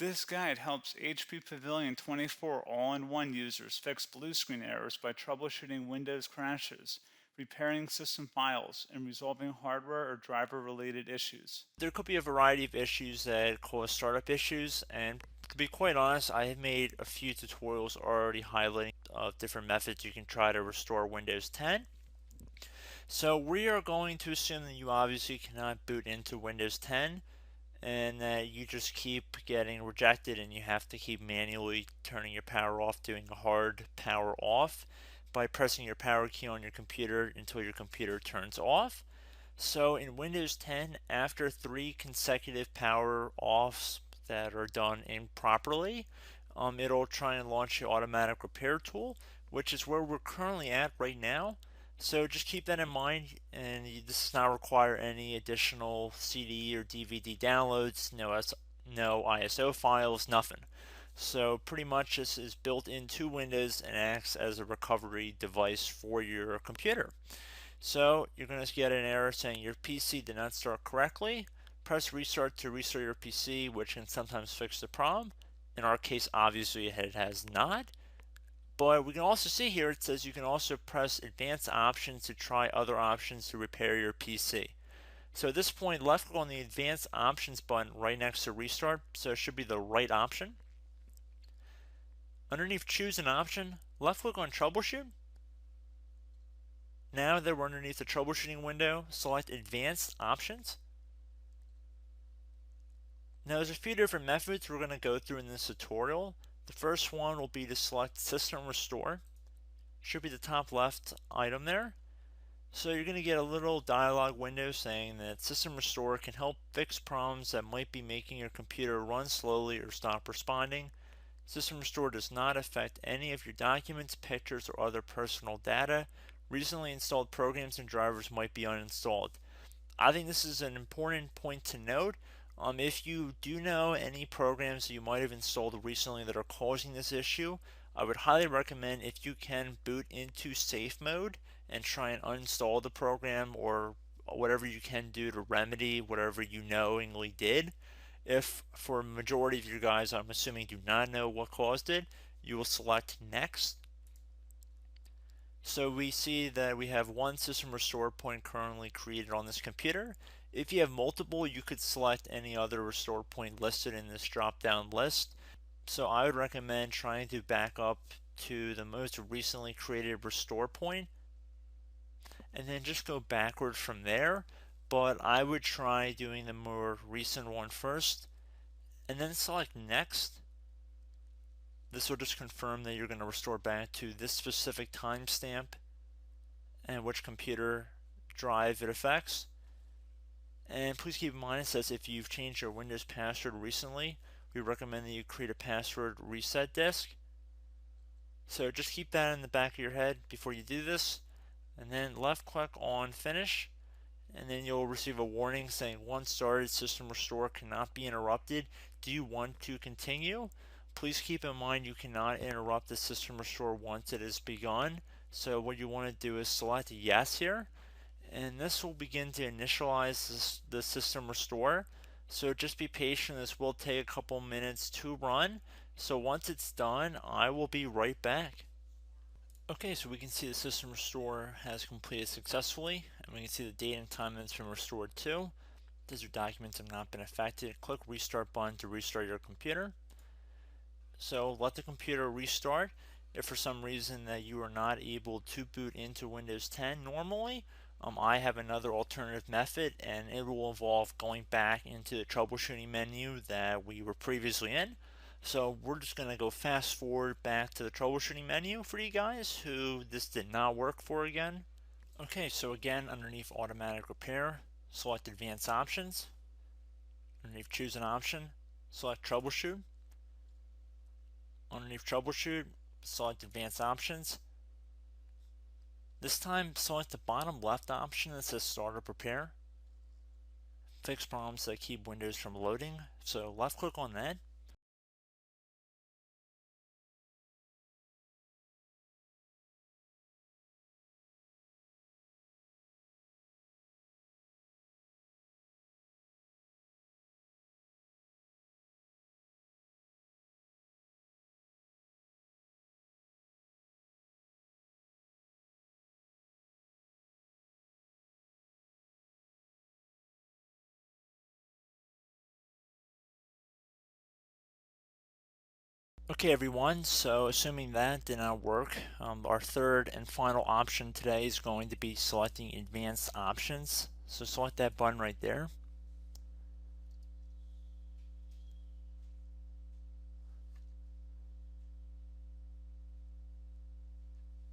This guide helps HP Pavilion 24 all-in-one users fix blue screen errors by troubleshooting Windows crashes, repairing system files, and resolving hardware or driver-related issues. There could be a variety of issues that cause startup issues, and to be quite honest, I have made a few tutorials already highlighting different methods you can try to restore Windows 10. So we are going to assume that you obviously cannot boot into Windows 10 and that you just keep getting rejected and you have to keep manually turning your power off, doing a hard power off by pressing your power key on your computer until your computer turns off. So in Windows 10, after 3 consecutive power offs that are done improperly, it'll try and launch the automatic repair tool, which is where we're currently at right now. So just keep that in mind, and this does not require any additional CD or DVD downloads, no ISO files, nothing. So pretty much this is built into Windows and acts as a recovery device for your computer. So you're going to get an error saying your PC did not start correctly. Press restart to restart your PC, which can sometimes fix the problem. In our case, obviously it has not. But we can also see here it says you can also press advanced options to try other options to repair your PC. So at this point, left click on the advanced options button right next to restart, so it should be the right option. Underneath choose an option, left click on troubleshoot. Now that we're underneath the troubleshooting window, select advanced options. Now there's a few different methods we're going to go through in this tutorial. The first one will be to select System Restore. Should be the top left item there. So you're going to get a little dialog window saying that System Restore can help fix problems that might be making your computer run slowly or stop responding. System Restore does not affect any of your documents, pictures, or other personal data. Recently installed programs and drivers might be uninstalled. I think this is an important point to note. If you do know any programs that you might have installed recently that are causing this issue, I would highly recommend if you can boot into safe mode and try and uninstall the program or whatever you can do to remedy whatever you knowingly did. If for a majority of you guys, I'm assuming do not know what caused it, you will select next. So we see that we have one system restore point currently created on this computer. If you have multiple, you could select any other restore point listed in this drop down list. So I would recommend trying to back up to the most recently created restore point and then just go backwards from there. But I would try doing the more recent one first and then select next. This will just confirm that you're going to restore back to this specific timestamp and which computer drive it affects. And please keep in mind it says if you've changed your Windows password recently, we recommend that you create a password reset disk. So just keep that in the back of your head before you do this, and then left click on finish, and then you'll receive a warning saying once started, system restore cannot be interrupted. Do you want to continue? Please keep in mind you cannot interrupt the system restore once it has begun. So what you want to do is select yes here, and this will begin to initialize the system restore. So just be patient, this will take a couple minutes to run. So once it's done, I will be right back. Okay, so we can see the system restore has completed successfully, and we can see the date and time that it's been restored to. These documents have not been affected. Click restart button to restart your computer. So let the computer restart. If for some reason that you are not able to boot into Windows 10 normally, I have another alternative method, and it will involve going back into the troubleshooting menu that we were previously in. So we're just going to go fast forward back to the troubleshooting menu for you guys who this did not work for again. Okay, so again, underneath automatic repair, select advanced options. Underneath choose an option, select troubleshoot. Underneath troubleshoot, select advanced options. This time, select the bottom left option that says Start or Repair. Fix problems that keep Windows from loading. So left click on that. Okay everyone, so assuming that did not work, our third and final option today is going to be selecting advanced options. So select that button right there.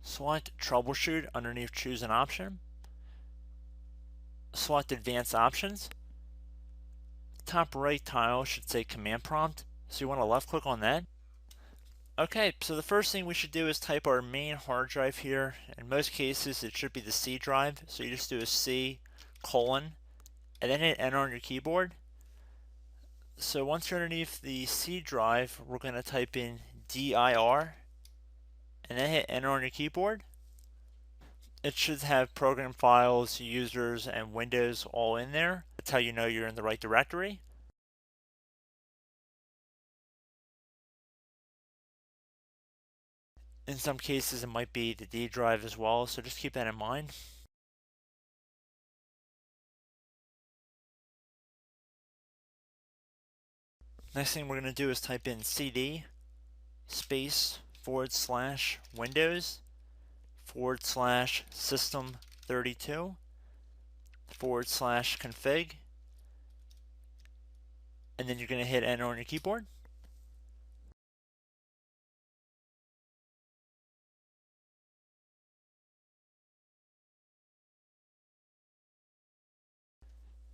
Select troubleshoot underneath choose an option. Select advanced options. Top right tile should say command prompt, so you want to left click on that. Okay, so the first thing we should do is type our main hard drive here. In most cases it should be the C drive, so you just do a C colon and then hit enter on your keyboard. So once you're underneath the C drive, we're going to type in dir and then hit enter on your keyboard. It should have program files, users, and Windows all in there. That's how you know you're in the right directory. In some cases it might be the D drive as well, so just keep that in mind. Next thing we're going to do is type in cd space / Windows / system 32 / config, and then you're going to hit enter on your keyboard.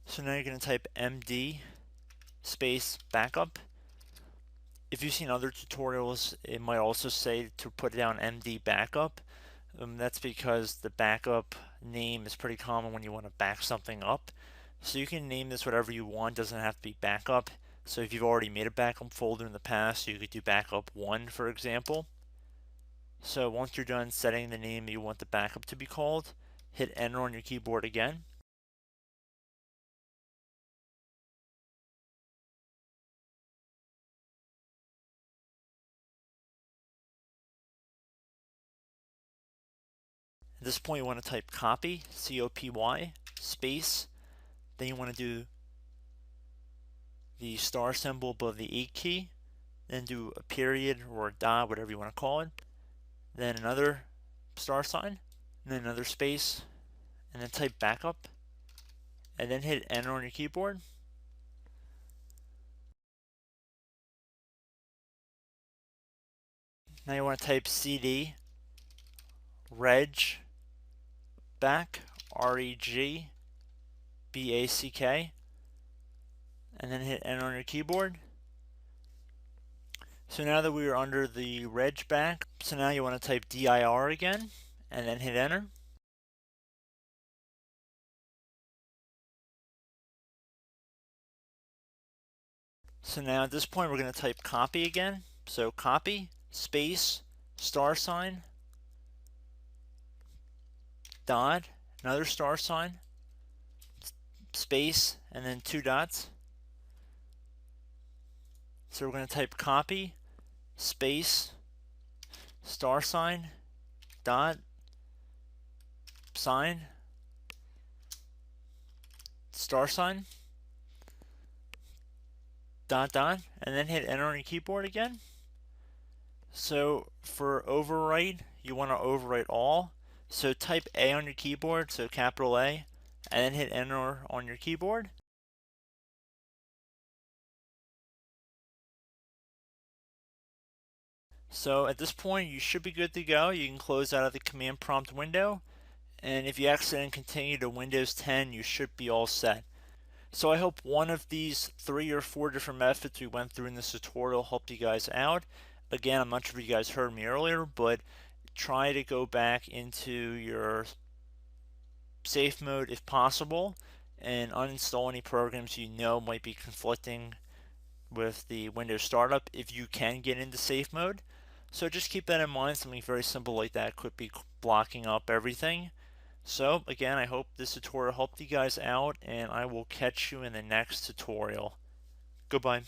So now you're going to type md space backup. If you've seen other tutorials, it might also say to put down md backup. That's because the backup name is pretty common when you want to back something up. So you can name this whatever you want, doesn't have to be backup. So if you've already made a backup folder in the past, you could do backup 1 for example. So once you're done setting the name you want the backup to be called, hit enter on your keyboard again. At this point you want to type copy, C-O-P-Y, space, then you want to do the star symbol above the 8 key, then do a period or a dot, whatever you want to call it, then another star sign, and then another space, and then type backup, and then hit enter on your keyboard. Now you want to type cd reg back, REGBACK, and then hit enter on your keyboard. So now that we are under the reg back, so now you want to type dir again, and then hit enter. So now at this point we're going to type copy again. So copy, space, star sign, dot, another star sign, space, and then 2 dots. So we're going to type copy, space, star sign, dot, sign, star sign, dot, dot, and then hit enter on your keyboard again. So for overwrite, you want to overwrite all. So type A on your keyboard, so capital A, and then hit enter on your keyboard. So at this point you should be good to go. You can close out of the command prompt window, and if you accidentally continue to Windows 10 you should be all set. So I hope one of these 3 or 4 different methods we went through in this tutorial helped you guys out. Again, I'm not sure if you guys heard me earlier, but try to go back into your safe mode if possible and uninstall any programs you know might be conflicting with the Windows startup if you can get into safe mode. So just keep that in mind. Something very simple like that could be blocking up everything. So again, I hope this tutorial helped you guys out, and I will catch you in the next tutorial. Goodbye.